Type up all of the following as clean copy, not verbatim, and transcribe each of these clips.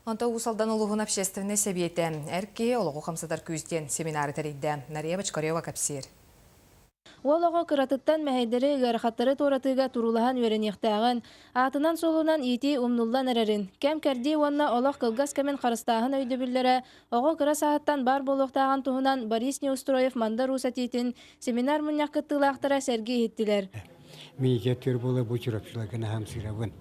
Онта усалдан улуғын общественный себеті әрке олығы қамсатар күзден семинары тәрейді. Нария Бачкарева кәпсер. Олығы кыратыттан мәхейдері ғарқаттары торатыға турулахан өренектағын, атынан солунан ити умнуллан әрерін. Кәм кәрді онна олық қылғас кәмен қарыстағын өйді білдері, оғы кыра сағаттан бар болуқтағын туғынан Борис Неустроев мандар усатитін семинар мұняқ кыттылақтыра сәрге еттілер. Мейкеттер болы бұчырапшылығына хамсырабын.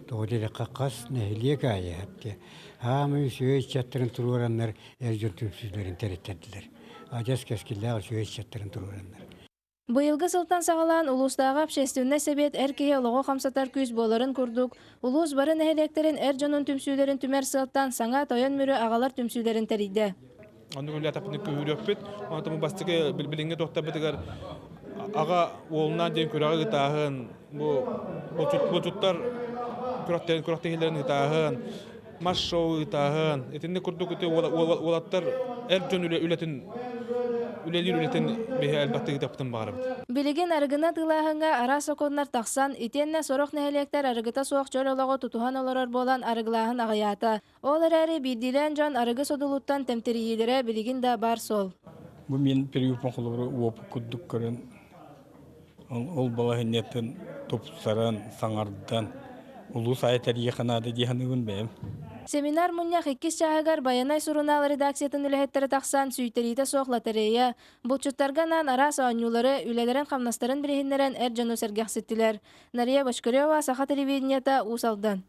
Тоғыдері қаққас нәхілек айы әпте. Хамы сөйіз чаттырын тұруаранлар әржін түмсіздерін тәреттәділер. Ажас кәскілләғі сөйіз чаттырын тұруаранлар. Бұйылғы сылтан сағалан ұлыстағы общественный себет әркеге олығы қамсатар күз боларын күрдік. Ұлыс барын әйлектерін әр жонын түмсүйлерін түмәр сылттан саңа тойын мөрі ағалар түмсүйлерін тәрейді. Оны күнлі атапыны көйірі өппет, оны бастығы білбіліңге тоқта бітігер аға олынан дейін көріға ғытағын, бұл тұттар күрақтегелерін ғытағын, мас шоу ғытағын, етінде күрдік өте олаттар әр жон үлелер үлетін бейі әлбатты ғытаптың бағарым. Билеген арыгына тылағынға ара соқонлар тақсан, итенне сорох нәхелектер арыгыта соқ жол олығы тұтуған оларар болан арыглағын ағаята. Олар әрі бидилен жан арыгы содулуттан тәмтериелері билеген да бар сол. Бұл мен периопын құлығыры опы күддік көрін. Ол балағынеттін топсаран, саңардан, ұлы сайетер еқанады дейханы күн бәйім. Семинар мұньяқ 2 жағығар баянай сұрыналы редакциятын үләхеттері тақсан сүйтерейті соқ лотерея. Бұлчуттарғанан ара сауынюлары үлелерін қамнастарын бірегінлерін әр жану сәргәқсеттілер. Нария Башкарева, Саха телевидениета, Усалдан.